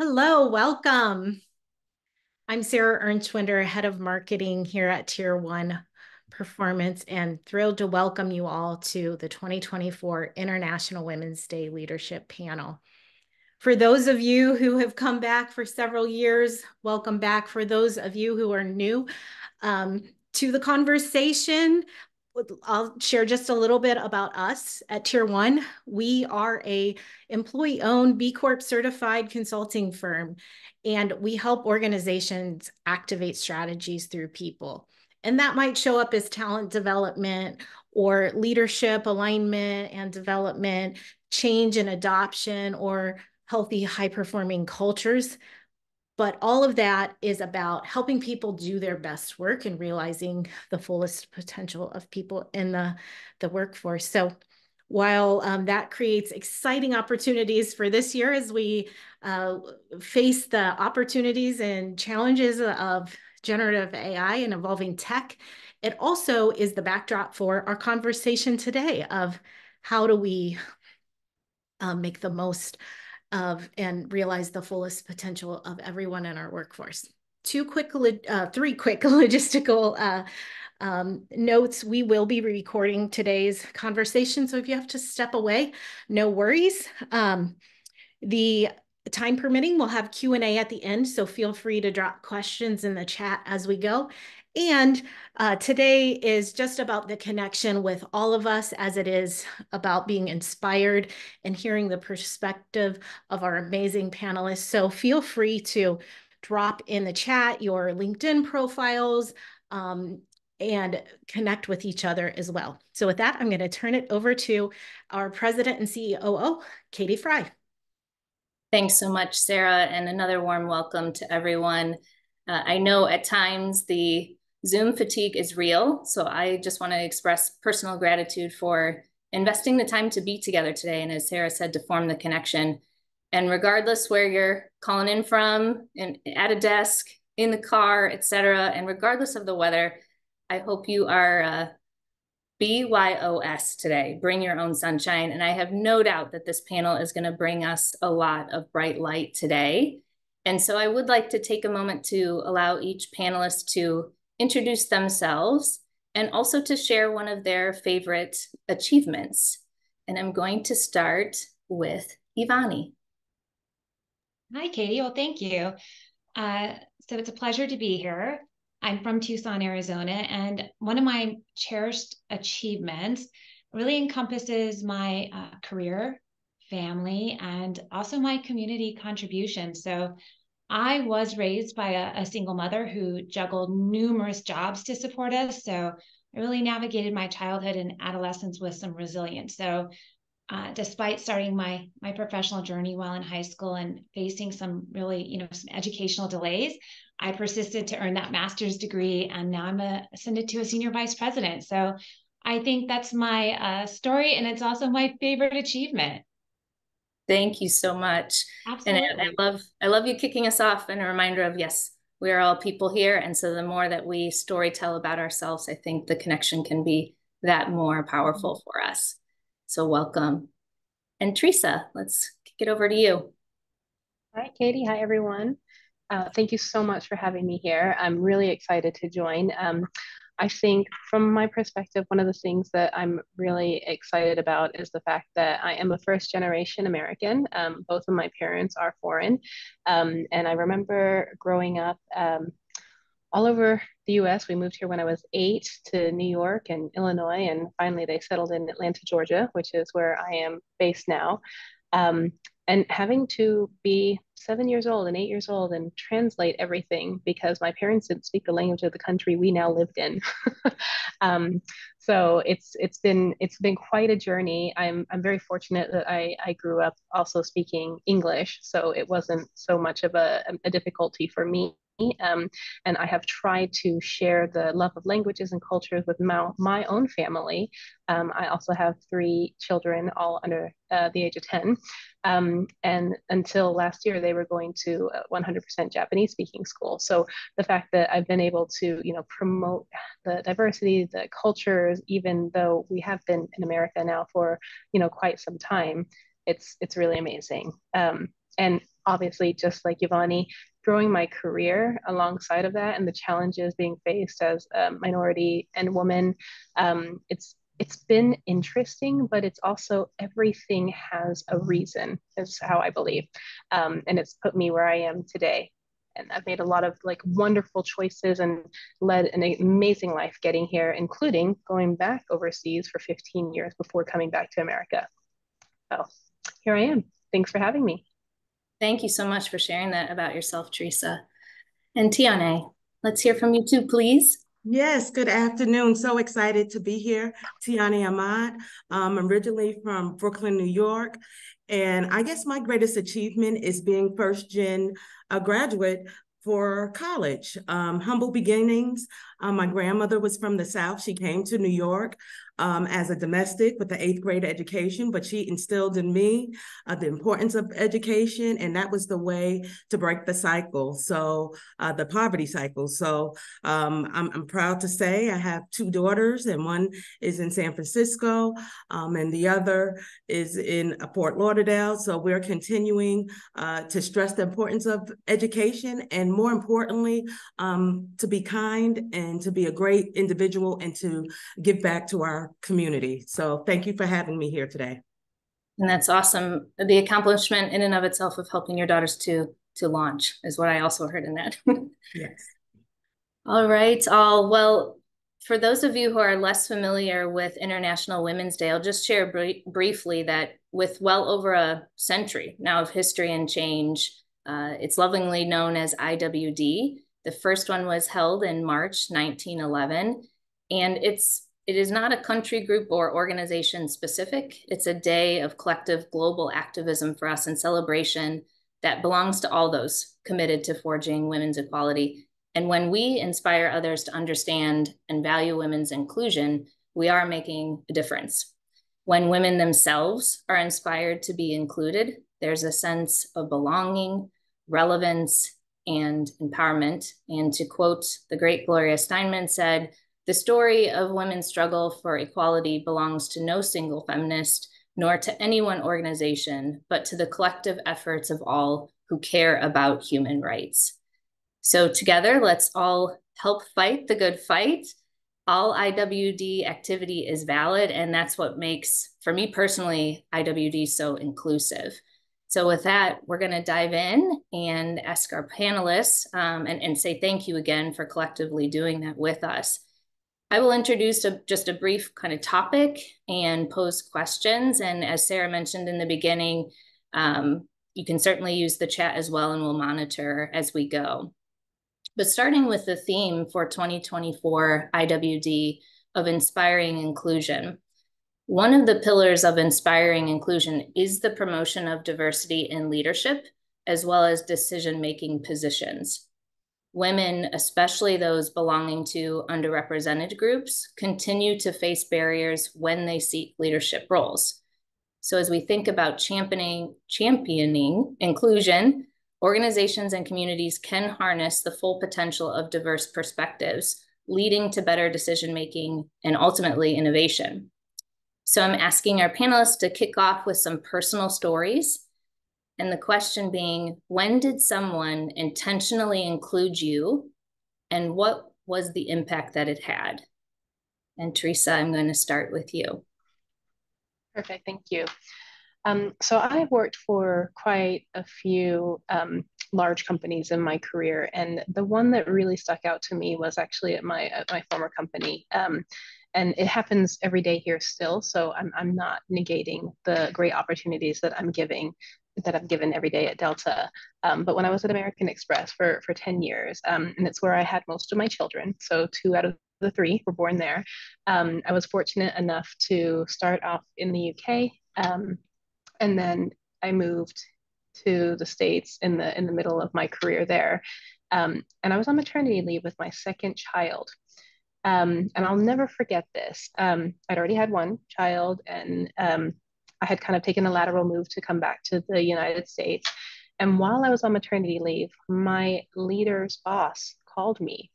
Hello, welcome. I'm Sarah Ernstwinder, Head of Marketing here at TiER1 Performance, and thrilled to welcome you all to the 2024 International Women's Day Leadership Panel. For those of you who have come back for several years, welcome back. For those of you who are new to the conversation, I'll share just a little bit about us at TiER1. We are a employee-owned B Corp certified consulting firm, and we help organizations activate strategies through people. And that might show up as talent development or leadership alignment and development, change and adoption, or healthy, high-performing cultures. But all of that is about helping people do their best work and realizing the fullest potential of people in the workforce. So while that creates exciting opportunities for this year as we face the opportunities and challenges of generative AI and evolving tech, it also is the backdrop for our conversation today of how do we make the most of and realize the fullest potential of everyone in our workforce. Three quick logistical notes. We will be recording today's conversation, so if you have to step away, no worries. The time permitting, we'll have Q&A at the end, so feel free to drop questions in the chat as we go. And today is just about the connection with all of us, as it is about being inspired and hearing the perspective of our amazing panelists. So feel free to drop in the chat your LinkedIn profiles and connect with each other as well. So with that, I'm going to turn it over to our President and CEO, Katie Frey. Thanks so much, Sarah, and another warm welcome to everyone. I know at times the Zoom fatigue is real, so I just want to express personal gratitude for investing the time to be together today, and as Sarah said, to form the connection. And regardless where you're calling in from, at a desk, in the car, etc., and regardless of the weather, I hope you are BYOS today, bring your own sunshine. And I have no doubt that this panel is going to bring us a lot of bright light today. And so I would like to take a moment to allow each panelist to introduce themselves and also to share one of their favorite achievements. And I'm going to start with Yvonney. Hi, Katie. Well, thank you. So it's a pleasure to be here. I'm from Tucson, Arizona, and one of my cherished achievements really encompasses my career, family, and also my community contribution. So I was raised by a single mother who juggled numerous jobs to support us. So I really navigated my childhood and adolescence with some resilience. So despite starting my professional journey while in high school and facing some really, some educational delays, I persisted to earn that master's degree, and now I'm ascended to a senior vice president. So I think that's my story, and it's also my favorite achievement. Thank you so much. Absolutely. And I love you kicking us off, and a reminder of, yes, we are all people here. And so the more that we story tell about ourselves, I think the connection can be that more powerful for us. So welcome. And Theresa, let's kick it over to you. Hi, Katie. Hi, everyone. Thank you so much for having me here. I'm really excited to join. I think from my perspective, one of the things that I'm really excited about is the fact that I am a first generation American. Both of my parents are foreign. And I remember growing up all over the US. We moved here when I was 8 to New York and Illinois, and finally they settled in Atlanta, Georgia, which is where I am based now. And having to be 7 years old and 8 years old and translate everything because my parents didn't speak the language of the country we now lived in. So it's been quite a journey. I'm very fortunate that I grew up also speaking English, so it wasn't so much of a difficulty for me. And I have tried to share the love of languages and cultures with my own family. I also have 3 children, all under the age of 10. And until last year, they were going to a 100% Japanese speaking school. So the fact that I've been able to, promote the diversity, the cultures, even though we have been in America now for, quite some time, it's really amazing. And obviously, just like Yvonney, growing my career alongside of that and the challenges being faced as a minority and woman, it's been interesting, but it's also everything has a reason, is how I believe. And it's put me where I am today. And I've made a lot of like wonderful choices and led an amazing life getting here, including going back overseas for 15 years before coming back to America. So here I am. Thanks for having me. Thank you so much for sharing that about yourself, Theresa. And Tianay, let's hear from you too, please. Yes, good afternoon. So excited to be here. Tianay Amat. I'm originally from Brooklyn, New York. And I guess my greatest achievement is being first-gen graduate for college. Humble beginnings. My grandmother was from the South. She came to New York as a domestic with the 8th grade education, but she instilled in me the importance of education, and that was the way to break the cycle, so the poverty cycle. So I'm proud to say I have 2 daughters, and one is in San Francisco, and the other is in Fort Lauderdale. So we're continuing to stress the importance of education, and more importantly, to be kind and to be a great individual and to give back to our community. So thank you for having me here today. And that's awesome. The accomplishment in and of itself of helping your daughters to launch is what I also heard in that. Yes. All right. Well, for those of you who are less familiar with International Women's Day, I'll just share briefly that with well over a century now of history and change, it's lovingly known as IWD. The first one was held in March 1911, and it is not a country, group, or organization specific. It's a day of collective global activism for us and celebration that belongs to all those committed to forging women's equality. And when we inspire others to understand and value women's inclusion, we are making a difference. When women themselves are inspired to be included, there's a sense of belonging, relevance, and empowerment. And to quote the great Gloria Steinman said, "The story of women's struggle for equality belongs to no single feminist, nor to any one organization, but to the collective efforts of all who care about human rights." So together, let's all help fight the good fight. All IWD activity is valid, and that's what makes, for me personally, IWD so inclusive. So with that, we're going to dive in and ask our panelists and say thank you again for collectively doing that with us. I will introduce just a brief kind of topic and pose questions. And as Sarah mentioned in the beginning, you can certainly use the chat as well, and we'll monitor as we go. But starting with the theme for 2024 IWD of inspiring inclusion, one of the pillars of inspiring inclusion is the promotion of diversity in leadership, as well as decision-making positions. Women, especially those belonging to underrepresented groups, continue to face barriers when they seek leadership roles. So as we think about championing inclusion, organizations and communities can harness the full potential of diverse perspectives, leading to better decision-making and ultimately innovation. So I'm asking our panelists to kick off with some personal stories. And the question being, when did someone intentionally include you, and what was the impact that it had? And Theresa, I'm going to start with you. Perfect, thank you. So I've worked for quite a few large companies in my career, and the one that really stuck out to me was actually at my former company. And it happens every day here still, so I'm not negating the great opportunities that I'm given every day at Delta. But when I was at American Express for 10 years, and it's where I had most of my children, so 2 out of the 3 were born there. I was fortunate enough to start off in the UK, and then I moved to the States in the middle of my career there. And I was on maternity leave with my second child. And I'll never forget this. I'd already had one child, and I had kind of taken a lateral move to come back to the United States. And while I was on maternity leave, my leader's boss called me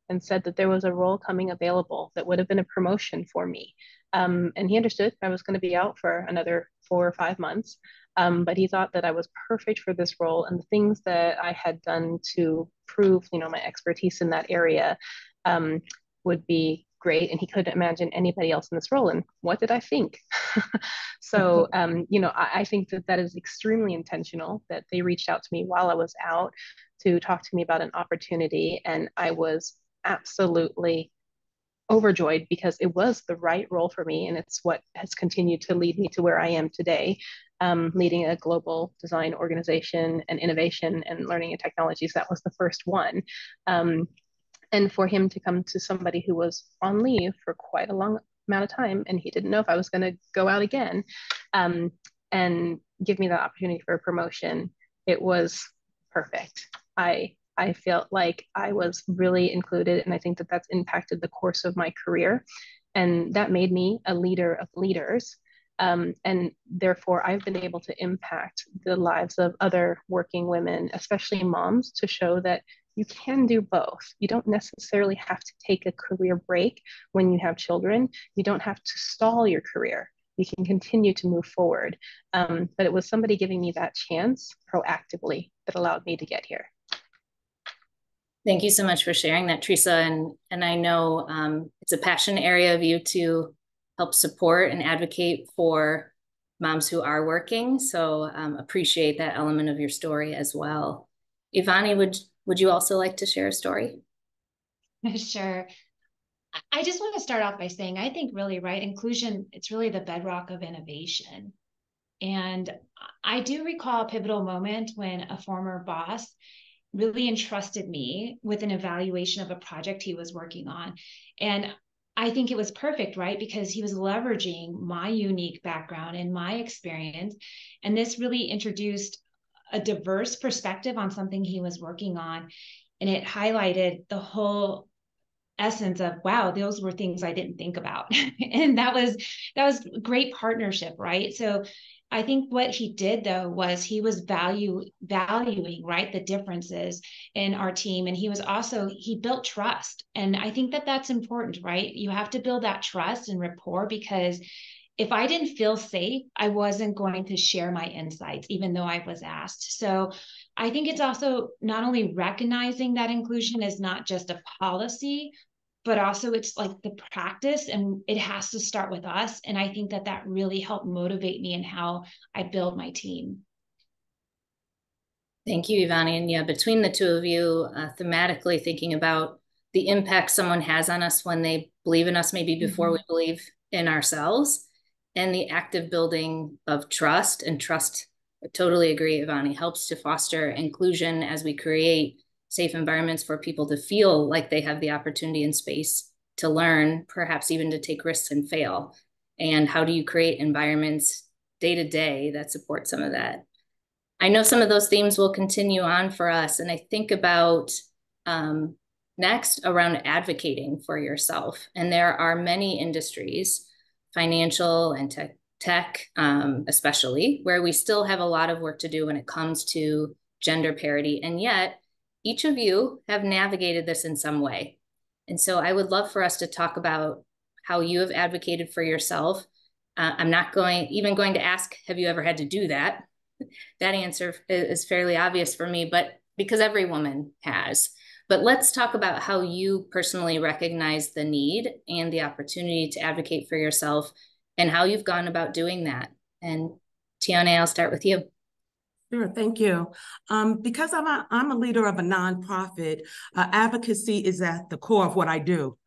and said that there was a role coming available that would have been a promotion for me. And he understood I was going to be out for another 4 or 5 months. But he thought that I was perfect for this role, and the things that I had done to prove, my expertise in that area would be great. And he couldn't imagine anybody else in this role. And what did I think? So, I think that that is extremely intentional, that they reached out to me while I was out to talk to me about an opportunity. And I was absolutely overjoyed because it was the right role for me. And it's what has continued to lead me to where I am today, leading a global design organization and innovation and learning and technologies. That was the first one. And for him to come to somebody who was on leave for quite a long amount of time, and he didn't know if I was going to go out again, and give me that opportunity for a promotion, it was perfect. I felt like I was really included, and I think that that's impacted the course of my career, and that made me a leader of leaders. And therefore, I've been able to impact the lives of other working women, especially moms, to show that you can do both. You don't necessarily have to take a career break when you have children. You don't have to stall your career. You can continue to move forward. But it was somebody giving me that chance proactively that allowed me to get here. Thank you so much for sharing that, Theresa. And I know it's a passion area of you to help support and advocate for moms who are working. So appreciate that element of your story as well. Yvonney, would you also like to share a story? Sure. I just want to start off by saying, I think really, right, inclusion, it's really the bedrock of innovation. And I do recall a pivotal moment when a former boss really entrusted me with an evaluation of a project he was working on. And I think it was perfect, right? Because he was leveraging my unique background and my experience. And this really introduced a diverse perspective on something he was working on. And it highlighted the whole essence of, wow, those were things I didn't think about. And that was great partnership, right? So I think what he did though was he was valuing, right, the differences in our team. And he built trust. And I think that that's important, right? You have to build that trust and rapport, because if I didn't feel safe, I wasn't going to share my insights, even though I was asked. So I think it's also not only recognizing that inclusion is not just a policy, but also it's like the practice, and it has to start with us. And I think that that really helped motivate me in how I build my team. Thank you, Yvonney. And yeah, between the two of you, thematically thinking about the impact someone has on us when they believe in us, maybe before we believe in ourselves, and the active building of trust. And trust, I totally agree, Yvonney, helps to foster inclusion as we create safe environments for people to feel like they have the opportunity and space to learn, perhaps even to take risks and fail. And how do you create environments day to day that support some of that? I know some of those themes will continue on for us. And I think about next around advocating for yourself. And there are many industries, financial and tech especially, where we still have a lot of work to do when it comes to gender parity. And yet, each of you have navigated this in some way. And so I would love for us to talk about how you have advocated for yourself. I'm not going to ask, have you ever had to do that? That answer is fairly obvious for me, but because every woman has. But let's talk about how you personally recognize the need and the opportunity to advocate for yourself and how you've gone about doing that. And Tianay, I'll start with you. Sure, thank you. Because I'm a leader of a nonprofit, advocacy is at the core of what I do.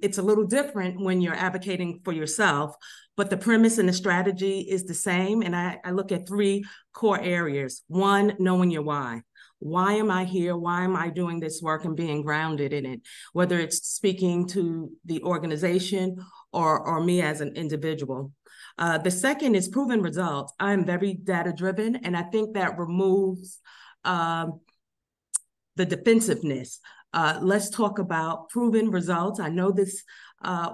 It's a little different when you're advocating for yourself, but the premise and the strategy is the same. And I look at three core areas. One, knowing your why. Why am I here? Why am I doing this work and being grounded in it? Whether it's speaking to the organization or me as an individual. The second is proven results. I'm very data-driven, and I think that removes the defensiveness. Let's talk about proven results. I know this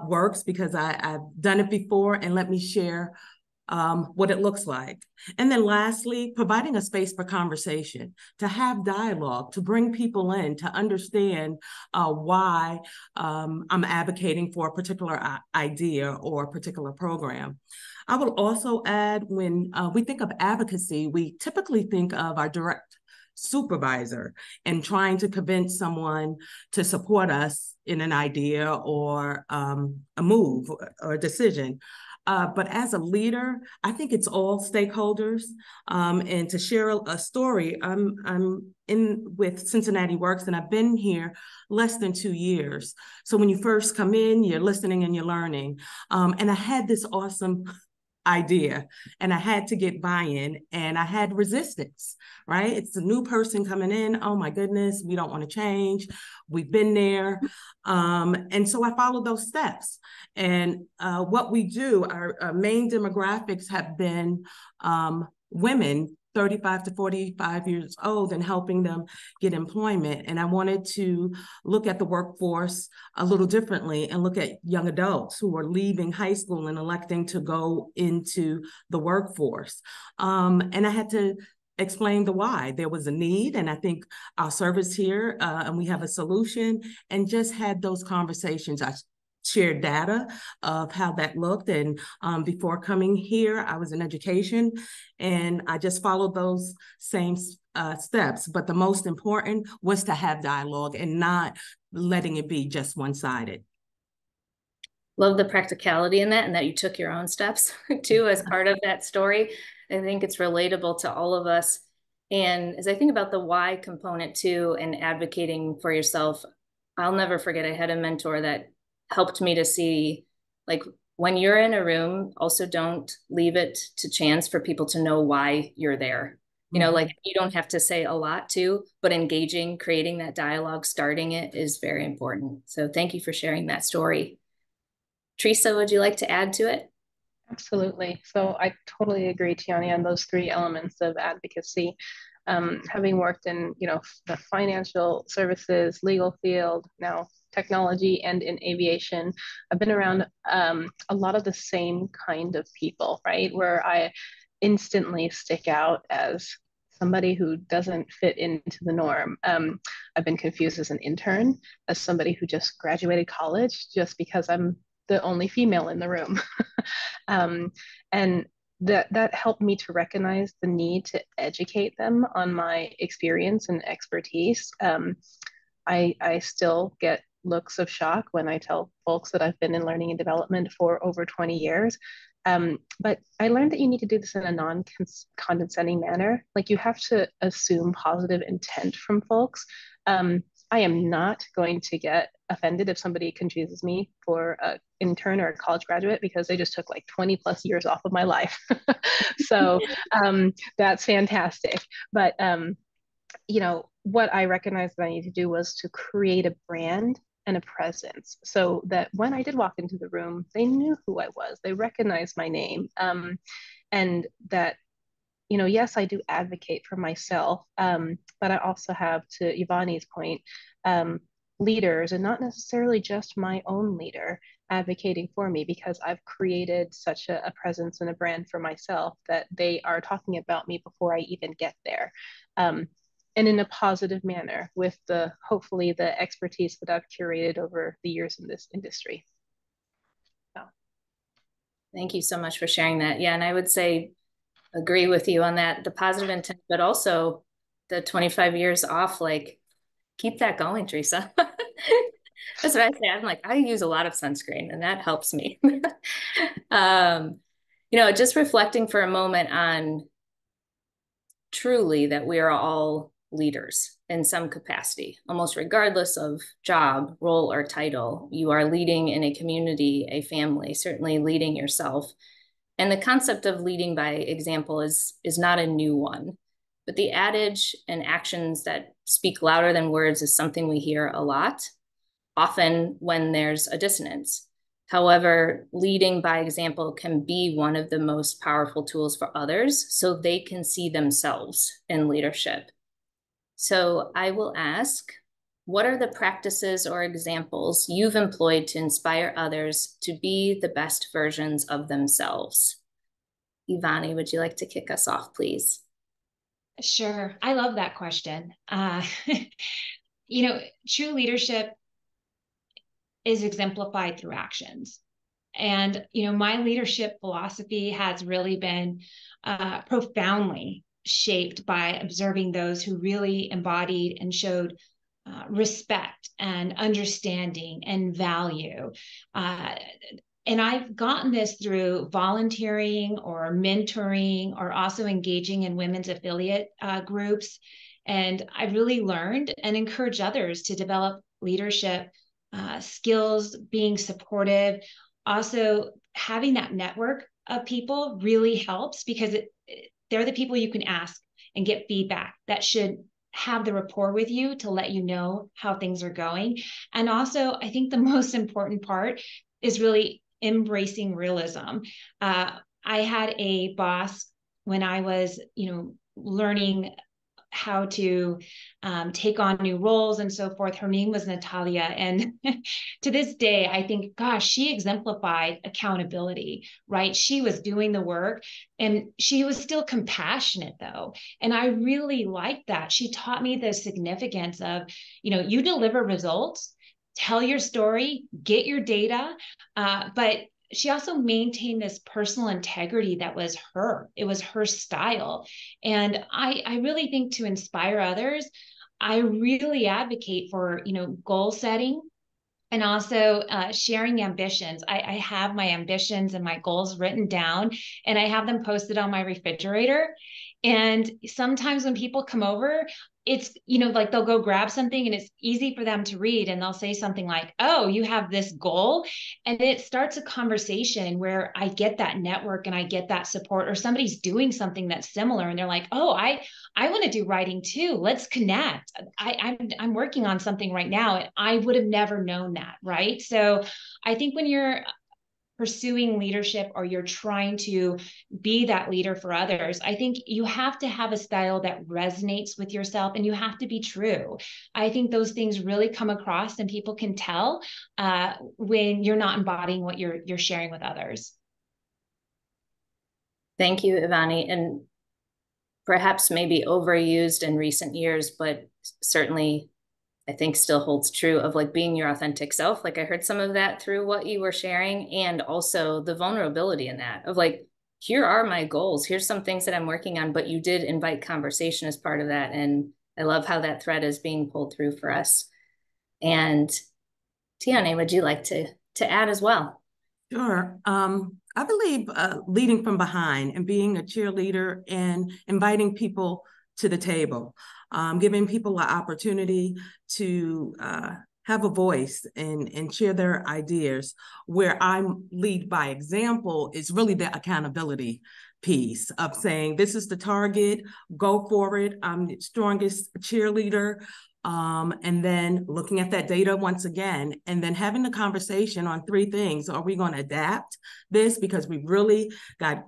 works because I've done it before, and let me share what it looks like. And then lastly, providing a space for conversation, to have dialogue, to bring people in, to understand why I'm advocating for a particular idea or a particular program. I will also add, when we think of advocacy, we typically think of our direct supervisor and trying to convince someone to support us in an idea or a move or a decision. But as a leader, I think it's all stakeholders. And to share a story, I'm in with Cincinnati Works, and I've been here less than 2 years. So when you first come in, you're listening and you're learning. And I had this awesome idea, and I had to get buy-in, and I had resistance, right? It's a new person coming in. Oh my goodness, we don't want to change. We've been there. And so I followed those steps. And what we do, our main demographics have been women 35 to 45 years old, and helping them get employment. And I wanted to look at the workforce a little differently and look at young adults who are leaving high school and electing to go into the workforce. And I had to explain the why. There was a need, and I think our service here, and we have a solution, and just had those conversations. I shared data of how that looked. And before coming here, I was in education, and I just followed those same steps. But the most important was to have dialogue and not letting it be just one-sided. Love the practicality in that, and that you took your own steps too as part of that story. I think it's relatable to all of us. And as I think about the why component too, and advocating for yourself, I'll never forget, I had a mentor that helped me to see, like, when you're in a room, also don't leave it to chance for people to know why you're there. You know, like, you don't have to say a lot too, but engaging, creating that dialogue, starting it is very important. So thank you for sharing that story. Theresa, would you like to add to it? Absolutely. So I totally agree, Tianay, on those 3 elements of advocacy. Having worked in, the financial services, legal field, now technology, and in aviation, I've been around a lot of the same kind of people, right? Where I instantly stick out as somebody who doesn't fit into the norm. I've been confused as an intern, as somebody who just graduated college, just because I'm the only female in the room. And that helped me to recognize the need to educate them on my experience and expertise. I still get looks of shock when I tell folks that I've been in learning and development for over 20 years. But I learned that you need to do this in a non-condescending manner. Like, you have to assume positive intent from folks. I am not going to get offended if somebody confuses me for an intern or a college graduate because they just took like 20 plus years off of my life. So that's fantastic. But, what I recognized that I needed to do was to create a brand and a presence so that when I did walk into the room, they knew who I was. They recognized my name. And that, yes, I do advocate for myself, but I also have, to Yvonney's point, leaders, and not necessarily just my own leader, advocating for me, because I've created such a presence and a brand for myself that they are talking about me before I even get there. And in a positive manner, with hopefully the expertise that I've curated over the years in this industry. So. Thank you so much for sharing that. Yeah, and I would say, agree with you on that, the positive intent, but also the 25 years off, like, keep that going, Theresa. That's what I say. I'm like, I use a lot of sunscreen, and that helps me. Just reflecting for a moment on truly that we are all leaders in some capacity, almost regardless of job, role, or title. You are leading in a community, a family, certainly leading yourself. And the concept of leading by example is not a new one, but the adage and actions that speak louder than words is something we hear a lot, often when there's a dissonance. However, leading by example can be one of the most powerful tools for others so they can see themselves in leadership. So I will ask, what are the practices or examples you've employed to inspire others to be the best versions of themselves? Yvonney, would you like to kick us off, please? Sure. I love that question. True leadership is exemplified through actions. And, my leadership philosophy has really been profoundly shaped by observing those who really embodied and showed respect and understanding and value. And I've gotten this through volunteering or mentoring or also engaging in women's affiliate groups. And I really learned and encourage others to develop leadership skills, being supportive. Also, having that network of people really helps because they're the people you can ask and get feedback that should have the rapport with you to let you know how things are going. And also, I think the most important part is really embracing realism. I had a boss when I was, learning how to take on new roles and so forth. Her name was Natalia. And to this day, I think, gosh, she exemplified accountability, right? She was doing the work and she was still compassionate though. And I really liked that. She taught me the significance of, you deliver results, tell your story, get your data, but she also maintained this personal integrity that was her. It was her style. And I really think to inspire others, I really advocate for, goal setting and also sharing ambitions. I have my ambitions and my goals written down and I have them posted on my refrigerator. And sometimes when people come over, it's, like they'll go grab something and it's easy for them to read. And they'll say something like, oh, you have this goal. And it starts a conversation where I get that network and I get that support, or somebody's doing something that's similar. And they're like, oh, I want to do writing too. Let's connect. I'm working on something right now. And I would have never known that. Right. So I think when you're pursuing leadership or you're trying to be that leader for others, I think you have to have a style that resonates with yourself and you have to be true. I think those things really come across and people can tell when you're not embodying what you're sharing with others. Thank you, Yvonney. And perhaps maybe overused in recent years, but certainly I think still holds true of like being your authentic self. Like I heard some of that through what you were sharing, and also the vulnerability in that of like, here are my goals. Here's some things that I'm working on, but you did invite conversation as part of that. And I love how that thread is being pulled through for us. And Tianay, would you like to add as well? Sure. I believe leading from behind and being a cheerleader and inviting people to the table, giving people an opportunity to have a voice and share their ideas. Where I lead by example is really the accountability piece of saying, this is the target, go for it. I'm the strongest cheerleader. And then looking at that data once again, and then having the conversation on three things. Are we going to adapt this because we really got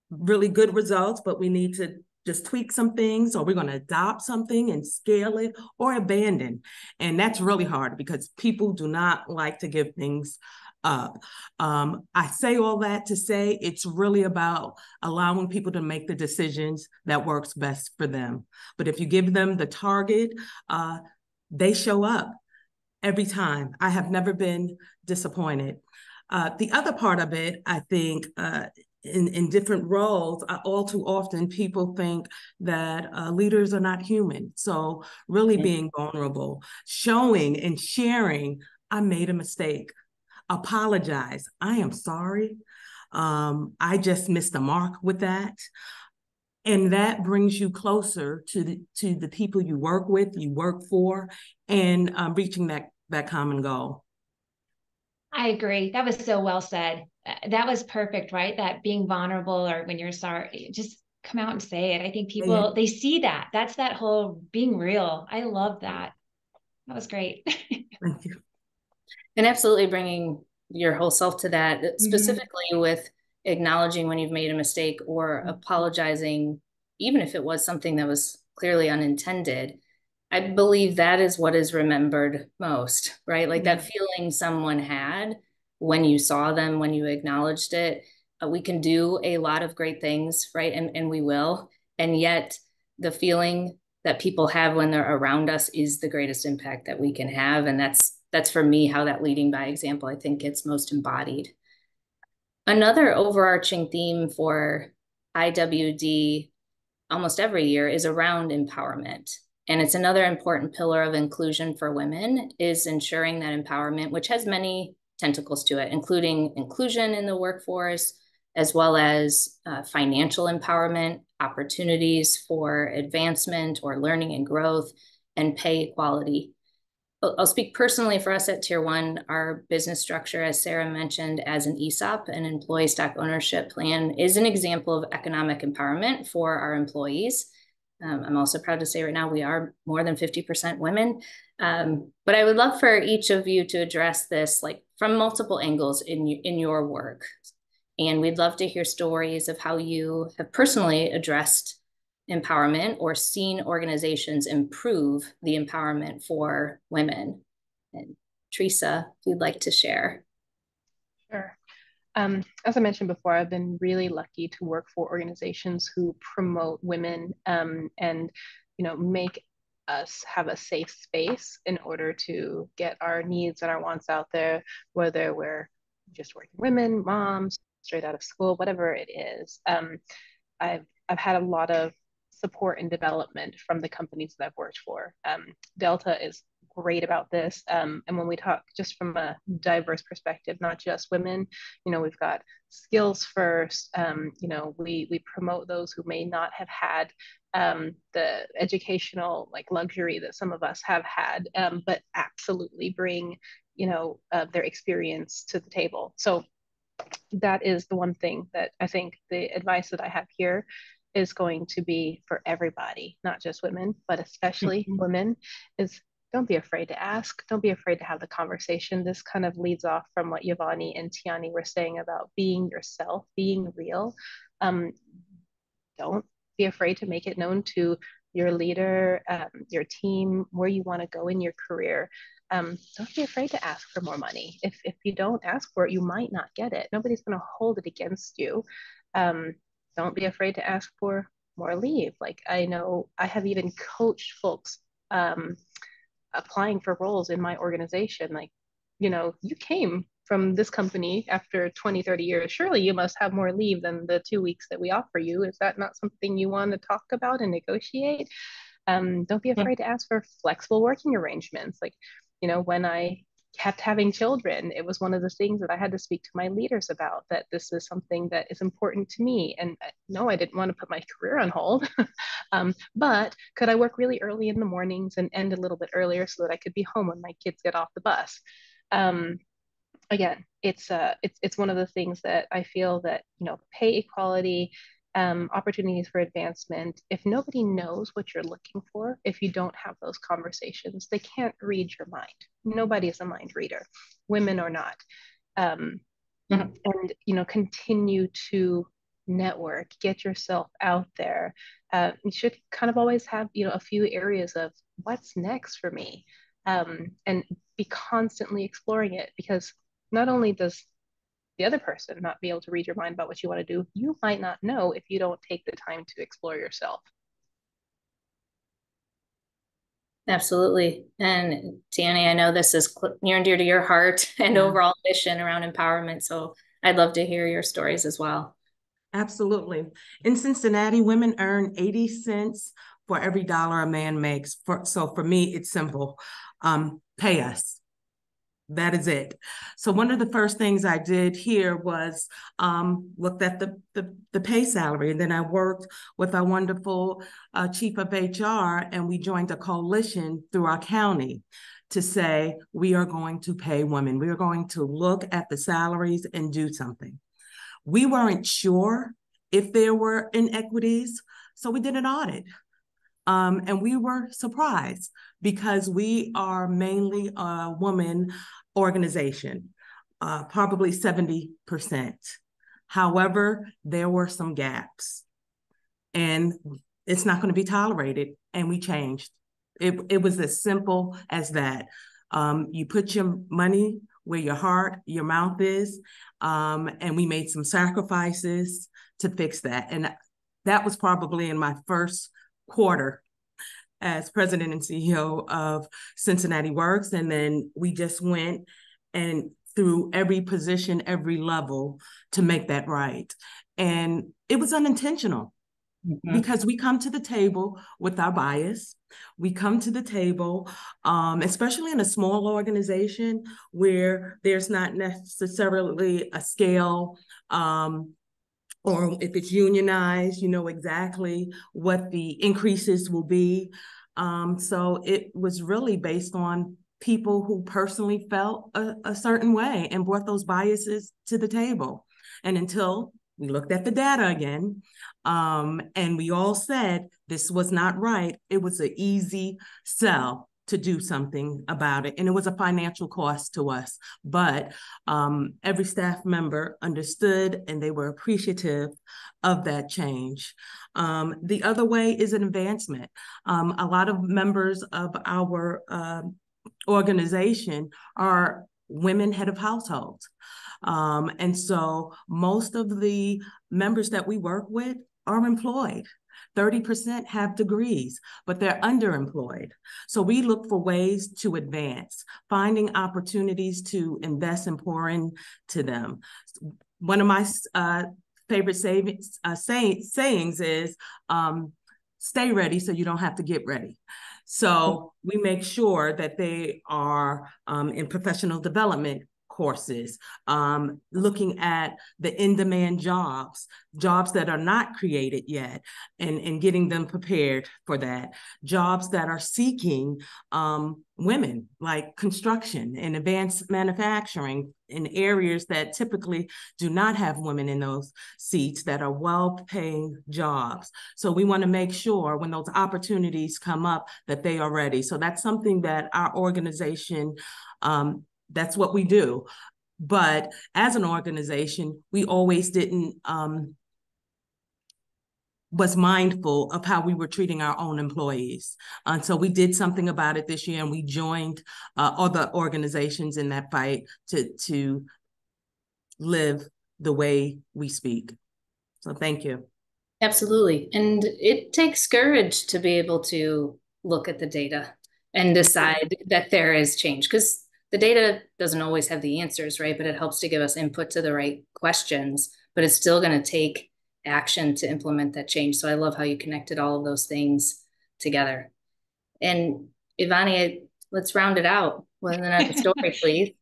really good results, but we need to just tweak some things, or we're going to adopt something and scale it, or abandon? And that's really hard because people do not like to give things up. I say all that to say it's really about allowing people to make the decisions that works best for them. But if you give them the target, they show up every time. I have never been disappointed. The other part of it, I think, in different roles, all too often people think that leaders are not human. So really being vulnerable, showing and sharing, I made a mistake. Apologize. I am sorry. I just missed the mark with that. And that brings you closer to the people you work with, you work for, and reaching that common goal. I agree. That was so well said. That was perfect, right? That being vulnerable, or when you're sorry, just come out and say it. I think people, they see that. That's that whole being real. I love that. That was great. Thank you. And absolutely bringing your whole self to that, specifically with acknowledging when you've made a mistake or apologizing, even if it was something that was clearly unintended. I believe that is what is remembered most, right? Like that feeling someone had when you saw them, when you acknowledged it. we can do a lot of great things, right? And we will. And yet the feeling that people have when they're around us is the greatest impact that we can have. And that's for me how that leading by example, I think, gets most embodied. Another overarching theme for IWD almost every year is around empowerment. And it's another important pillar of inclusion for women, is ensuring that empowerment, which has many tentacles to it, including inclusion in the workforce, as well as financial empowerment, opportunities for advancement or learning and growth, and pay equality. I'll speak personally for us at TiER1. Our business structure, as Sarah mentioned, as an ESOP, an employee stock ownership plan, is an example of economic empowerment for our employees. I'm also proud to say right now we are more than 50% women. But I would love for each of you to address this like from multiple angles in your work. And we'd love to hear stories of how you have personally addressed empowerment or seen organizations improve the empowerment for women. And Theresa, if you'd like to share. Sure. As I mentioned before, I've been really lucky to work for organizations who promote women and make us have a safe space in order to get our needs and our wants out there, whether we're just working women, moms, straight out of school, whatever it is. I've had a lot of support and development from the companies that I've worked for. Delta is great about this. And when we talk just from a diverse perspective, not just women, we've got skills first. We promote those who may not have had the educational like luxury that some of us have had, but absolutely bring, their experience to the table. So that is the one thing that I think the advice that I have here is going to be for everybody, not just women, but especially women, is don't be afraid to ask. Don't be afraid to have the conversation. This kind of leads off from what Yvonney and Tianay were saying about being yourself, being real. Don't be afraid to make it known to your leader, your team, where you want to go in your career. Don't be afraid to ask for more money. If you don't ask for it, you might not get it. Nobody's going to hold it against you. Don't be afraid to ask for more leave. Like I know I have even coached folks applying for roles in my organization. Like, you came from this company after 20, 30 years. Surely you must have more leave than the 2 weeks that we offer you. Is that not something you want to talk about and negotiate? Don't be afraid to ask for flexible working arrangements. Like, when I kept having children, it was one of the things that I had to speak to my leaders about, that this is something that is important to me. And no, I didn't want to put my career on hold, but could I work really early in the mornings and end a little bit earlier so that I could be home when my kids get off the bus? Again, it's one of the things that I feel that, pay equality, opportunities for advancement. If nobody knows what you're looking for, if you don't have those conversations, they can't read your mind. Nobody is a mind reader, women or not. And, continue to network, get yourself out there. You should kind of always have, a few areas of what's next for me, and be constantly exploring it, because not only does the other person not be able to read your mind about what you want to do, you might not know if you don't take the time to explore yourself. Absolutely. And Tianay, I know this is near and dear to your heart and overall mission around empowerment. So I'd love to hear your stories as well. Absolutely. In Cincinnati, women earn 80 cents for every dollar a man makes. So for me, it's simple. Pay us. That is it. So one of the first things I did here was looked at the pay salary. And then I worked with our wonderful chief of HR, and we joined a coalition through our county to say, we are going to pay women. We are going to look at the salaries and do something. We weren't sure if there were inequities, so we did an audit. And we were surprised because we are mainly a woman organization, probably 70%. However, there were some gaps, and it's not going to be tolerated, and we changed. It was as simple as that. You put your money where your heart, your mouth is. And we made some sacrifices to fix that. And that was probably in my first quarter as president and CEO of Cincinnati Works. And then we just went and through every position, every level to make that right. And it was unintentional. Because we come to the table with our bias. We come to the table, especially in a small organization where there's not necessarily a scale, or if it's unionized, you know exactly what the increases will be. So it was really based on people who personally felt a certain way and brought those biases to the table. And until we looked at the data again, and we all said this was not right, it was an easy sell to do something about it. And it was a financial cost to us. But every staff member understood and they were appreciative of that change. The other way is an advancement. A lot of members of our organization are women head of households. And so most of the members that we work with are employed. 30% have degrees, but they're underemployed. So we look for ways to advance, finding opportunities to invest and pour into them. One of my favorite sayings is, stay ready so you don't have to get ready. So we make sure that they are in professional development courses, looking at the in-demand jobs that are not created yet, and getting them prepared for that. Jobs that are seeking women, like construction and advanced manufacturing, in areas that typically do not have women in those seats, that are well-paying jobs. So we want to make sure when those opportunities come up that they are ready. So that's something that our organization, that's what we do. But as an organization, we always was mindful of how we were treating our own employees. And so we did something about it this year, and we joined other organizations in that fight to live the way we speak. So thank you. Absolutely. And it takes courage to be able to look at the data and decide that there is change, because the data doesn't always have the answers, right? But it helps to give us input to the right questions, but it's still going to take action to implement that change. So I love how you connected all of those things together. And Yvonney, let's round it out with another story, please.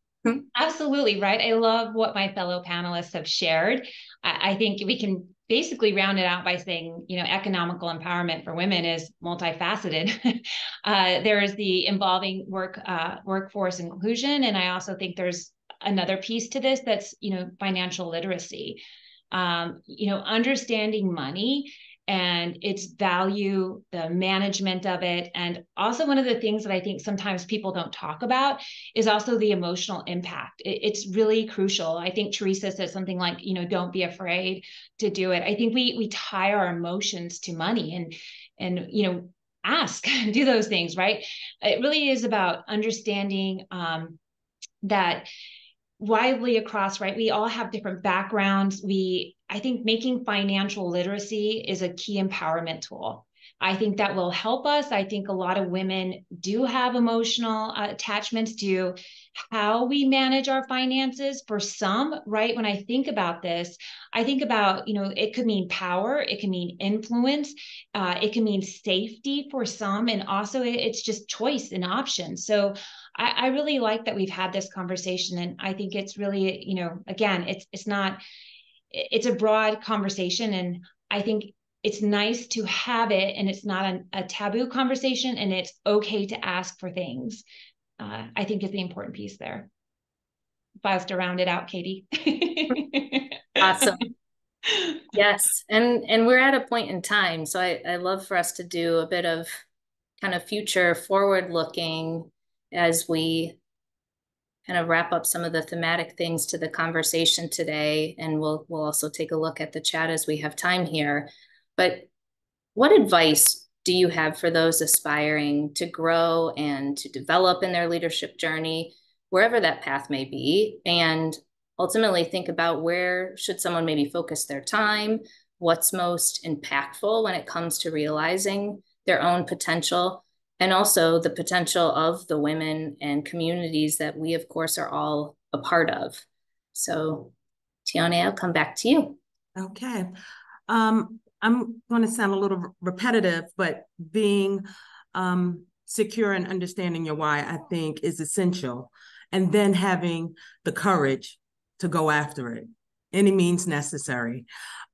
Absolutely, right. I love what my fellow panelists have shared. I think we can basically round it out by saying, economical empowerment for women is multifaceted. There is the involving workforce inclusion. And I also think there's another piece to this that's, financial literacy. Understanding money and its value, the management of it. And also one of the things that I think sometimes people don't talk about is also the emotional impact. It's really crucial. I think Theresa said something like, don't be afraid to do it. I think we tie our emotions to money and ask, do those things, right? It really is about understanding that widely across, right? We all have different backgrounds. I think making financial literacy is a key empowerment tool. I think that will help us. I think a lot of women do have emotional attachments to how we manage our finances. For some, right? When I think about this, I think about, it could mean power, it can mean influence, it can mean safety for some, and also it's just choice and option. So I really like that we've had this conversation, and I think it's really, again, it's a broad conversation, and I think it's nice to have it, and it's not a taboo conversation, and it's okay to ask for things. I think is the important piece there. If I was to round it out, Katie. Awesome. Yes. And we're at a point in time. So I love for us to do a bit of kind of future forward looking as we kind of wrap up some of the thematic things to the conversation today. And we'll also take a look at the chat as we have time here. But what advice do you have for those aspiring to grow and to develop in their leadership journey? wherever that path may be, and ultimately think about where should someone maybe focus their time, what's most impactful when it comes to realizing their own potential, and also the potential of the women and communities that we, of course, are all a part of. So, Tianay, I'll come back to you. Okay. I'm going to sound a little repetitive, but being secure and understanding your why, I think, is essential. And then having the courage to go after it, any means necessary.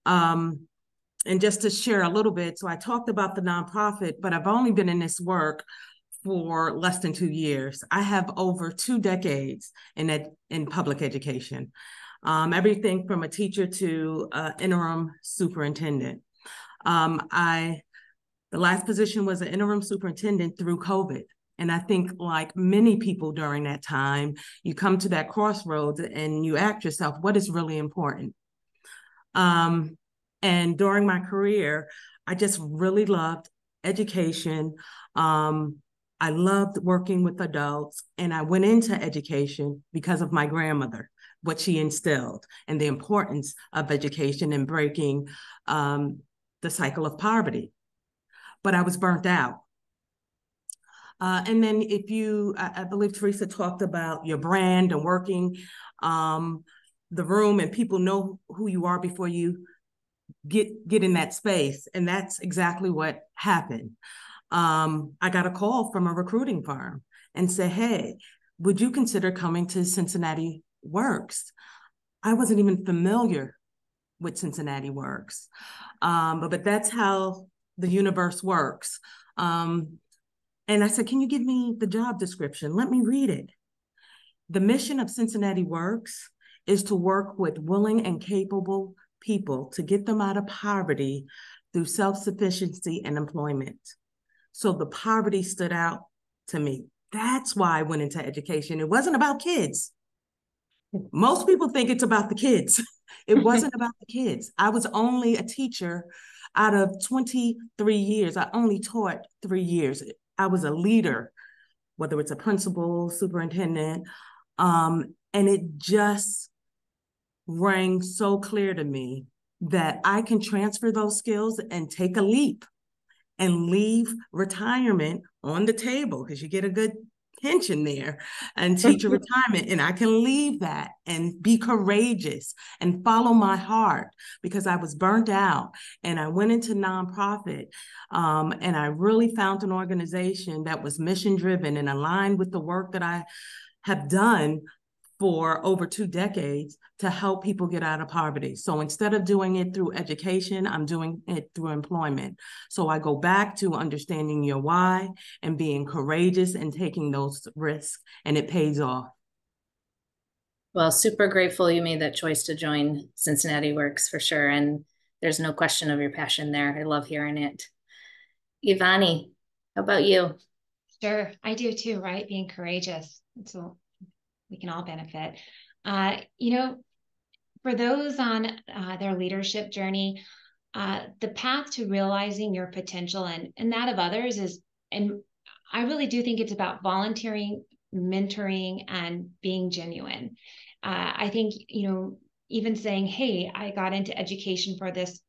And just to share a little bit, so I talked about the nonprofit, but I've only been in this work for less than 2 years. I have over 2 decades in public education, everything from a teacher to interim superintendent. The last position was an interim superintendent through COVID. And I think, like many people during that time, you come to that crossroads and you ask yourself, what is really important? And during my career, I just really loved education. I loved working with adults, and I went into education because of my grandmother, what she instilled, and the importance of education and breaking the cycle of poverty. But I was burnt out. And then I believe Theresa talked about your brand and working the room, and people know who you are before you get in that space. And that's exactly what happened. I got a call from a recruiting firm and said, hey, would you consider coming to Cincinnati Works? I wasn't even familiar with Cincinnati Works, but that's how the universe works. And I said, can you give me the job description? Let me read it. The mission of Cincinnati Works is to work with willing and capable people to get them out of poverty through self-sufficiency and employment. So the poverty stood out to me. That's why I went into education. It wasn't about kids. Most people think it's about the kids. It wasn't about the kids. I was only a teacher out of 23 years. I only taught 3 years. I was a leader, whether it's a principal, superintendent, and it just rang so clear to me that I can transfer those skills and take a leap and leave retirement on the table, because you get a good pension there, and teacher retirement. And I can leave that and be courageous and follow my heart, because I was burnt out. And I went into nonprofit, and I really found an organization that was mission driven and aligned with the work that I have done for over 2 decades to help people get out of poverty. So instead of doing it through education, I'm doing it through employment. So I go back to understanding your why and being courageous and taking those risks, and it pays off. Well, super grateful you made that choice to join Cincinnati Works for sure. And there's no question of your passion there. I love hearing it. Yvonney, how about you? Sure, I do too, right? Being courageous. So we can all benefit. For those on their leadership journey, the path to realizing your potential and that of others and I really do think it's about volunteering, mentoring, and being genuine. I think, even saying, hey, I got into education for this,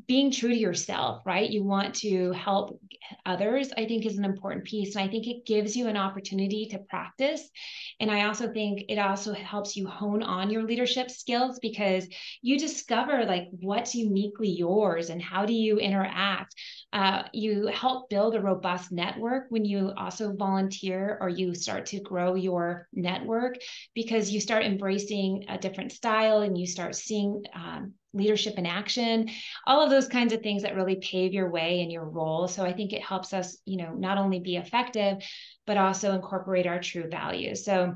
being true to yourself, right? You want to help others, I think, is an important piece. And I think it gives you an opportunity to practice. And I also think it also helps you hone on your leadership skills, because you discover like what's uniquely yours and how do you interact. You help build a robust network when you also volunteer or you start to grow your network, because you start embracing a different style and you start seeing leadership in action, all of those kinds of things that really pave your way in your role. So I think it helps us, not only be effective, but also incorporate our true values. So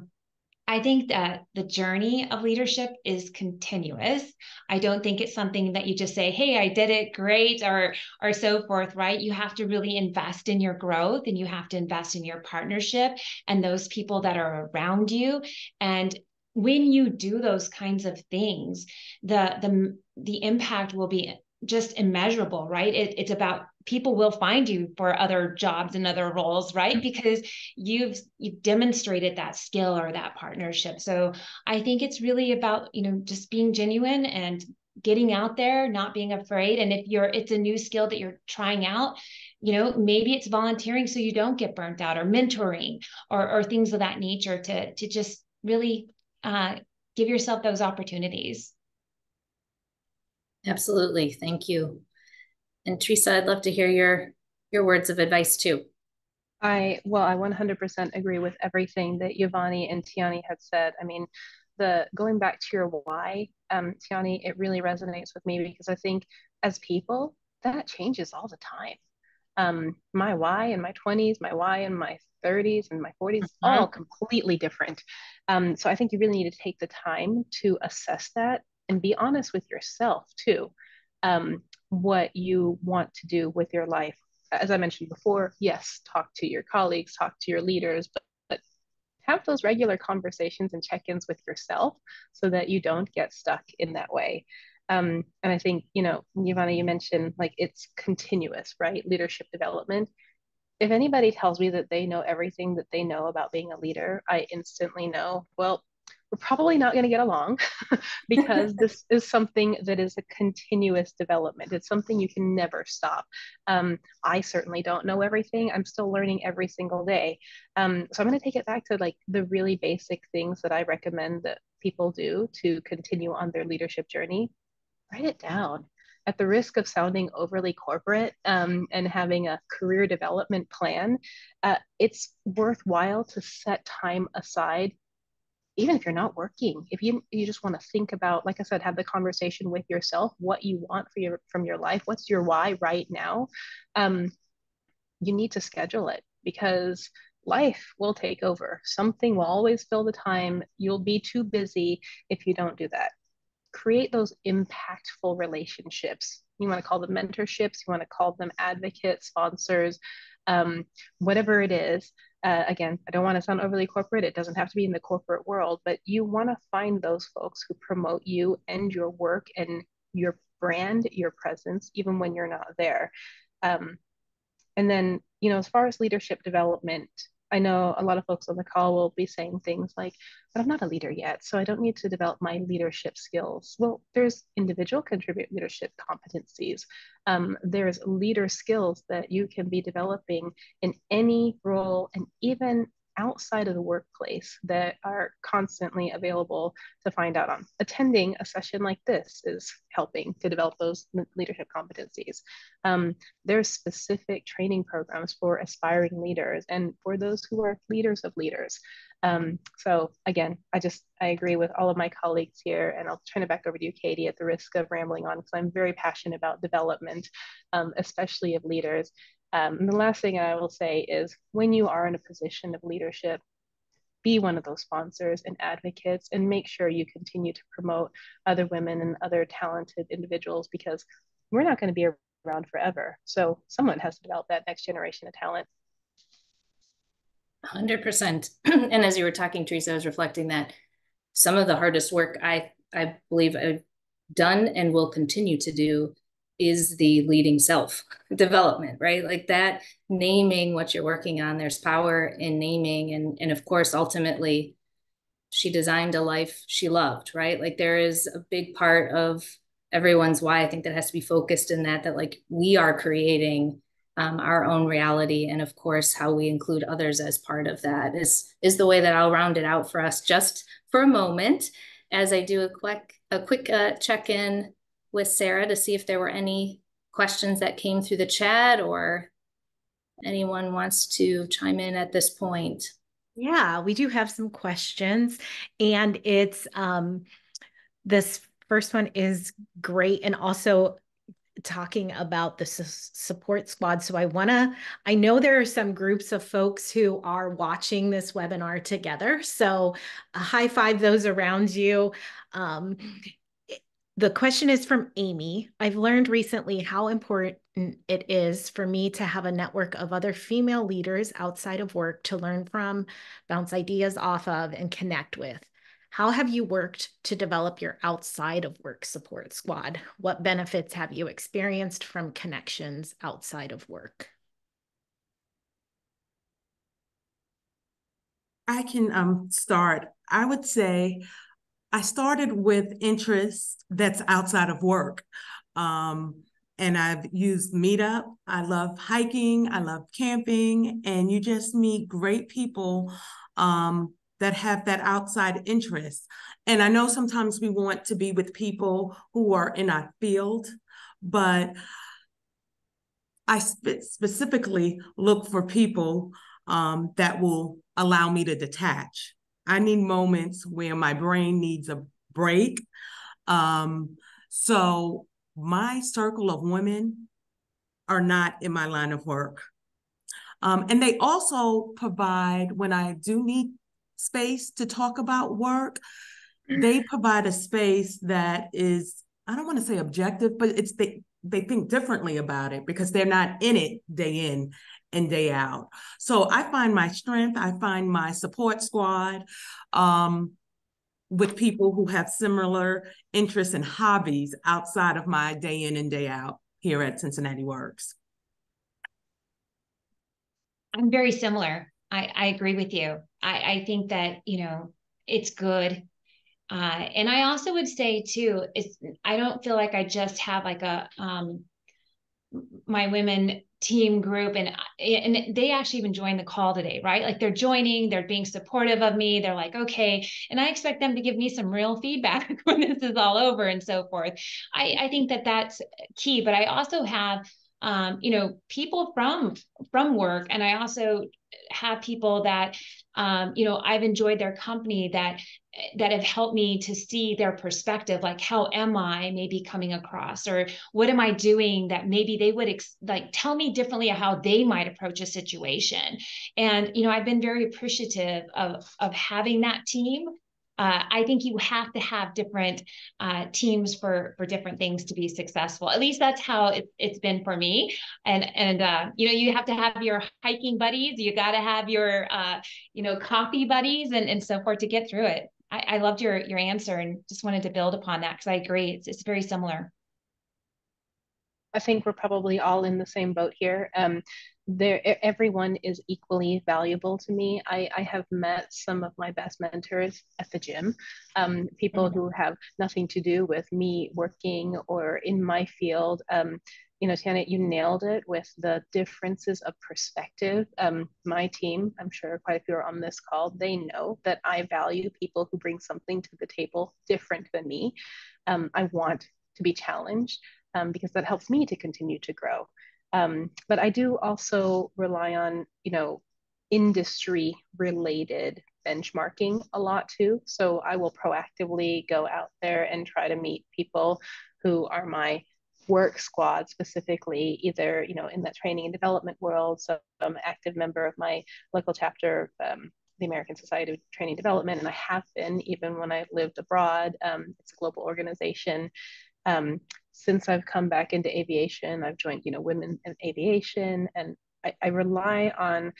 I think that the journey of leadership is continuous. I don't think it's something that you just say, hey, I did it, great, or so forth, right? You have to really invest in your growth, and you have to invest in your partnership and those people that are around you. And when you do those kinds of things, the impact will be just immeasurable, right? It's about people will find you for other jobs and other roles, right? Because you've demonstrated that skill or that partnership. So I think it's really about, just being genuine and getting out there, not being afraid. And if it's a new skill that you're trying out, maybe it's volunteering so you don't get burnt out, or mentoring, or things of that nature, to just really give yourself those opportunities. Absolutely. Thank you. And Theresa, I'd love to hear your words of advice too. I 100% agree with everything that Yvonney and Tianay had said. I mean, going back to your why, Tianay, it really resonates with me because I think as people, that changes all the time. My why in my 20s, my why in my 30s and my 40s, all completely different. So I think you really need to take the time to assess that and be honest with yourself too. What you want to do with your life. As I mentioned before, yes, talk to your colleagues, talk to your leaders, but have those regular conversations and check-ins with yourself so that you don't get stuck in that way. And I think, Yvonney, you mentioned like it's continuous, right? Leadership development. If anybody tells me that they know everything that they know about being a leader, I instantly know, well, we're probably not going to get along because this is something that is a continuous development. It's something you can never stop. I certainly don't know everything. I'm still learning every single day. So I'm going to take it back to like the really basic things that I recommend that people do to continue on their leadership journey. Write it down. At the risk of sounding overly corporate and having a career development plan, it's worthwhile to set time aside, even if you're not working. If you just want to think about, like I said, have the conversation with yourself, what you want from your life, what's your why right now. You need to schedule it because life will take over. Something will always fill the time. You'll be too busy if you don't do that. Create those impactful relationships. You want to call them mentorships, you want to call them advocates, sponsors, whatever it is. Again, I don't want to sound overly corporate. It doesn't have to be in the corporate world, but you want to find those folks who promote you and your work and your brand, your presence, even when you're not there. And then, as far as leadership development, I know a lot of folks on the call will be saying things like, but I'm not a leader yet, so I don't need to develop my leadership skills. Well, there's individual contribute leadership competencies. There's leader skills that you can be developing in any role and even outside of the workplace that are constantly available to find out on. Attending a session like this is helping to develop those leadership competencies. There's specific training programs for aspiring leaders and for those who are leaders of leaders. So again, I agree with all of my colleagues here, and I'll turn it back over to you, Katie, at the risk of rambling on, because I'm very passionate about development, especially of leaders. And the last thing I will say is when you are in a position of leadership, be one of those sponsors and advocates and make sure you continue to promote other women and other talented individuals, because we're not going to be around forever. So someone has to develop that next generation of talent. 100%. And as you were talking, Theresa, I was reflecting that some of the hardest work I believe I've done and will continue to do is the leading self development, right? Like that, naming what you're working on. There's power in naming. And of course, ultimately, she designed a life she loved, right? Like there is a big part of everyone's why, I think, that has to be focused in that like we are creating our own reality. And of course, how we include others as part of that is the way that I'll round it out for us just for a moment, as I do a quick check-in with Sarah to see if there were any questions that came through the chat or anyone wants to chime in at this point. Yeah, we do have some questions, and it's this first one is great, and also talking about the support squad. So I know there are some groups of folks who are watching this webinar together. So high five those around you. The question is from Amy. I've learned recently how important it is for me to have a network of other female leaders outside of work to learn from, bounce ideas off of, and connect with. how have you worked to develop your outside of work support squad? What benefits have you experienced from connections outside of work? I can start. I would say I started with interests that's outside of work. And I've used Meetup. I love hiking. I love camping. And you just meet great people that have that outside interest. And I know sometimes we want to be with people who are in our field, but I specifically look for people that will allow me to detach. I need moments where my brain needs a break. So my circle of women are not in my line of work. And they also provide, when I do need space to talk about work, they provide a space that is, I don't want to say objective, but they think differently about it because they're not in it day in and day out. So I find my strength, I find my support squad with people who have similar interests and hobbies outside of my day in and day out here at Cincinnati Works. I'm very similar. I agree with you. I think that, it's good. And I also would say too, I don't feel like I just have like a my women team group, and they actually even joined the call today, right? Like they're joining, they're being supportive of me. They're like, okay. And I expect them to give me some real feedback when this is all over and so forth. I think that that's key, but I also have people from work, and I also have people that I've enjoyed their company that have helped me to see their perspective, like how am I maybe coming across, or what am I doing that maybe they would like tell me differently how they might approach a situation. And I've been very appreciative of having that team. I think you have to have different teams for different things to be successful. At least that's how it's been for me. And you have to have your hiking buddies. You got to have your coffee buddies and so forth to get through it. I loved your answer and just wanted to build upon that because I agree. It's very similar. I think we're probably all in the same boat here. Everyone is equally valuable to me. I have met some of my best mentors at the gym, people who have nothing to do with me working or in my field. Tianay, you nailed it with the differences of perspective. My team, I'm sure quite a few are on this call, they know that I value people who bring something to the table different than me. I want to be challenged. Because that helps me to continue to grow. But I do also rely on, industry related benchmarking a lot too. So I will proactively go out there and try to meet people who are my work squad specifically, either, in the training and development world. So I'm an active member of my local chapter of the American Society of Training and Development, and I have been even when I lived abroad. It's a global organization. Since I've come back into aviation, I've joined, Women in Aviation, and I rely on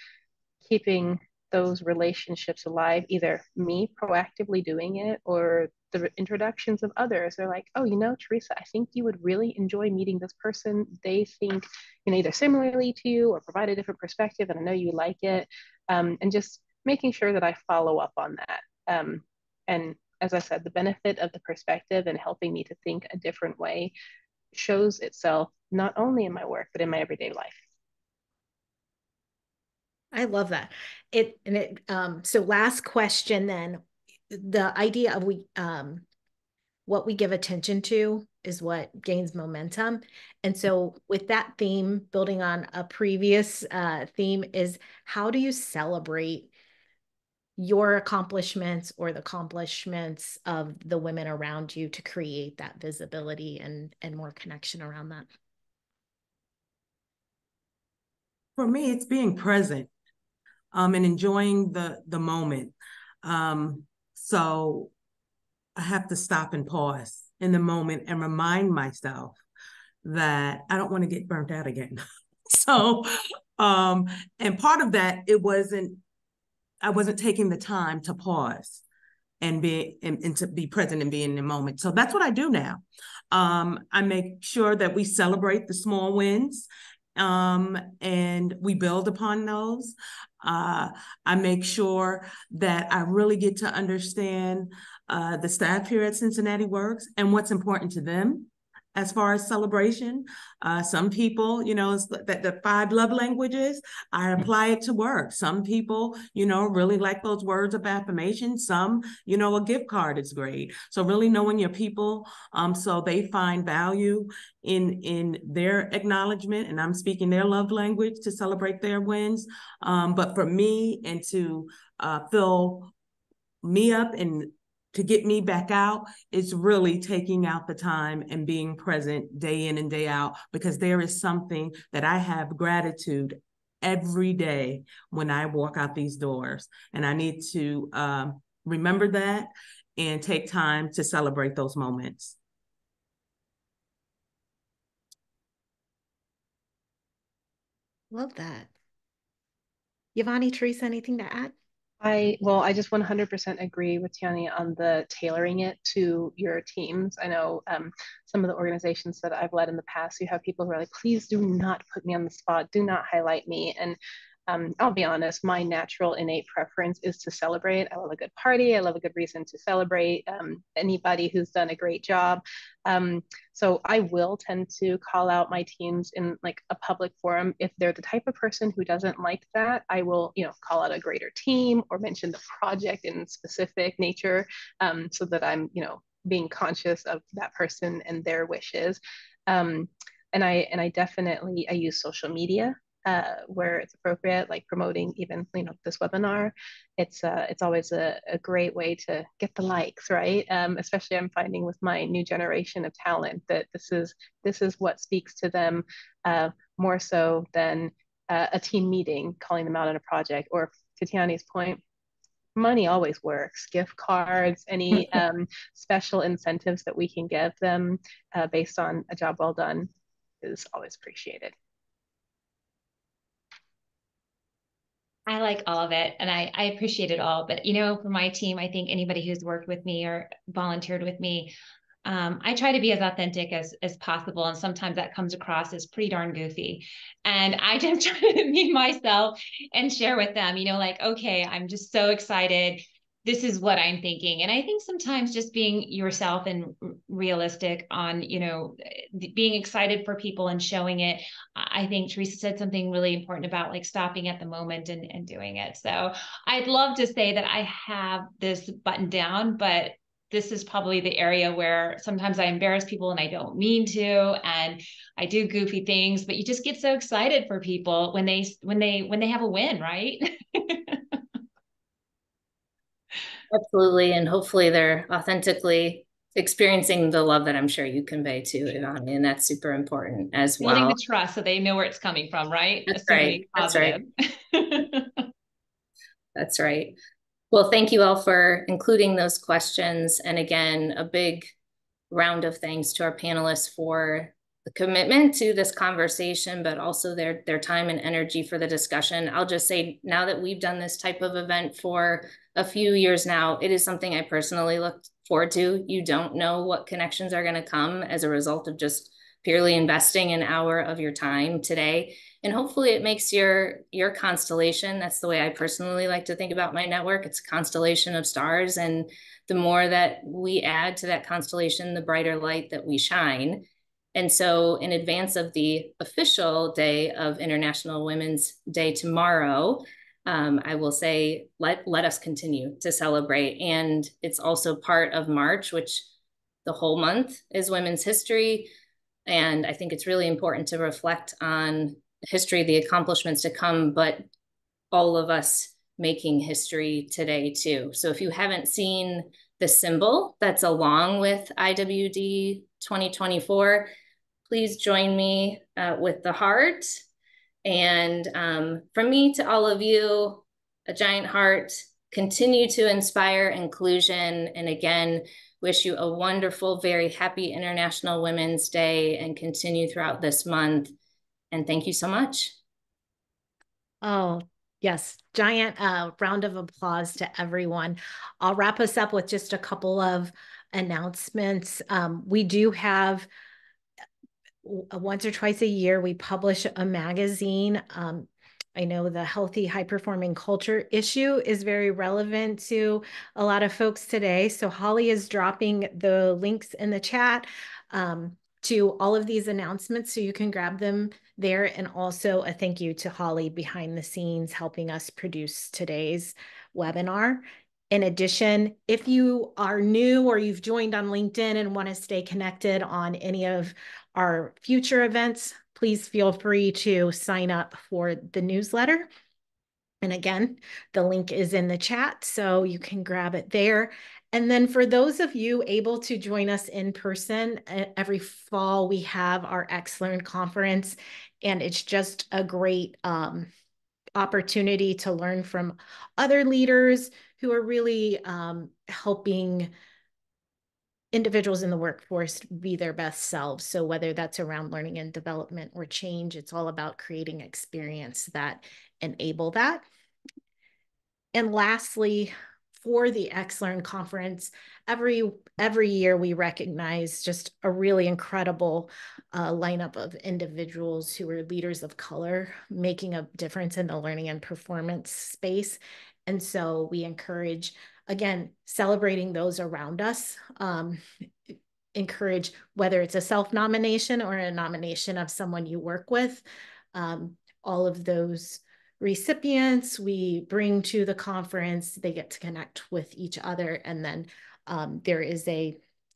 keeping those relationships alive, either me proactively doing it or the introductions of others. They're like, oh, Theresa, I think you would really enjoy meeting this person. They think, either similarly to you or provide a different perspective, and I know you like it. And just making sure that I follow up on that. And as I said, the benefit of the perspective and helping me to think a different way shows itself not only in my work, but in my everyday life. I love that. So last question then, the idea of what we give attention to is what gains momentum. And so with that theme, building on a previous theme, is how do you celebrate your accomplishments or the accomplishments of the women around you to create that visibility and more connection around that? For me, it's being present and enjoying the moment. So I have to stop and pause in the moment and remind myself that I don't want to get burnt out again. So, and part of that, I wasn't taking the time to pause and to be present and be in the moment. So that's what I do now. I make sure that we celebrate the small wins, and we build upon those. I make sure that I really get to understand the staff here at Cincinnati Works and what's important to them as far as celebration. Some people, the 5 love languages, I apply it to work. Some people, really like those words of affirmation. Some, a gift card is great. So really knowing your people, so they find value in their acknowledgement, and I'm speaking their love language to celebrate their wins. But for me, and to fill me up and to get me back out, it's really taking out the time and being present day in and day out, because there is something that I have gratitude every day when I walk out these doors. And I need to remember that and take time to celebrate those moments. Love that. Yvonney, Theresa, anything to add? I just 100% agree with Tianay on the tailoring it to your teams. I know some of the organizations that I've led in the past, you have people who are like, please do not put me on the spot, do not highlight me. And I'll be honest, my natural innate preference is to celebrate. I love a good party. I love a good reason to celebrate anybody who's done a great job. So I will tend to call out my teams in like a public forum. If they're the type of person who doesn't like that, I will, call out a greater team or mention the project in specific nature, so that I'm, being conscious of that person and their wishes. And I definitely, I use social media where it's appropriate, like promoting even this webinar. It's always a great way to get the likes, right? Especially I'm finding with my new generation of talent that this is what speaks to them more so than a team meeting calling them out on a project. Or to Tianay's point, money always works. Gift cards, any special incentives that we can give them based on a job well done is always appreciated. I like all of it, and I appreciate it all. But for my team, I think anybody who's worked with me or volunteered with me, I try to be as authentic as possible, and sometimes that comes across as pretty darn goofy. And I just try to be myself and share with them, like, okay, I'm just so excited. This is what I'm thinking. And I think sometimes just being yourself and realistic on, being excited for people and showing it. I think Theresa said something really important about like stopping at the moment and doing it. So I'd love to say that I have this buttoned down, but this is probably the area where sometimes I embarrass people and I don't mean to, and I do goofy things, but you just get so excited for people when they have a win, right? Absolutely. And hopefully they're authentically experiencing the love that I'm sure you convey to Yvonney, and that's super important as well. Building the trust so they know where it's coming from, right? That's right. That's right. That's right. Well, thank you all for including those questions. And again, a big round of thanks to our panelists for the commitment to this conversation, but also their time and energy for the discussion. I'll just say, now that we've done this type of event for a few years now, it is something I personally look forward to. You don't know what connections are going to come as a result of just purely investing an hour of your time today. And hopefully it makes your constellation. That's the way I personally like to think about my network. It's a constellation of stars. And the more that we add to that constellation, the brighter light that we shine. And so in advance of the official day of International Women's Day tomorrow, I will say, let us continue to celebrate. And it's also part of March, which the whole month is Women's History. And I think it's really important to reflect on history, the accomplishments to come, but all of us making history today too. So if you haven't seen the symbol that's along with IWD 2024, please join me with the heart. And from me to all of you, a giant heart. Continue to inspire inclusion. And again, wish you a wonderful, very happy International Women's Day, and continue throughout this month. And thank you so much. Oh, Yes, giant round of applause to everyone. I'll wrap us up with just a couple of announcements. We do have once or twice a year, we publish a magazine. I know the healthy, high-performing culture issue is very relevant to a lot of folks today. So Holly is dropping the links in the chat to all of these announcements, so you can grab them there. And also a thank you to Holly behind the scenes helping us produce today's webinar. In addition, if you are new or you've joined on LinkedIn and want to stay connected on any of our future events, please feel free to sign up for the newsletter. And again, the link is in the chat, so you can grab it there. And then for those of you able to join us in person, every fall we have our X-Learn conference, and it's just a great opportunity to learn from other leaders who are really helping individuals in the workforce be their best selves. So whether that's around learning and development or change, it's all about creating experience that enable that. And lastly, for the X-Learn conference, every year we recognize just a really incredible lineup of individuals who are leaders of color, making a difference in the learning and performance space. And so we encourage, again, celebrating those around us, encourage whether it's a self-nomination or a nomination of someone you work with. All of those recipients we bring to the conference, they get to connect with each other. And then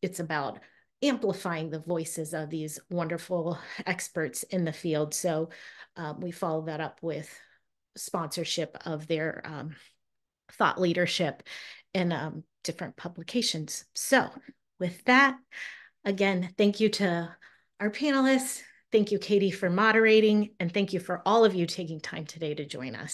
it's about amplifying the voices of these wonderful experts in the field. So we follow that up with sponsorship of their thought leadership in different publications. So with that, again, thank you to our panelists. Thank you, Katie, for moderating, and thank you for all of you taking time today to join us.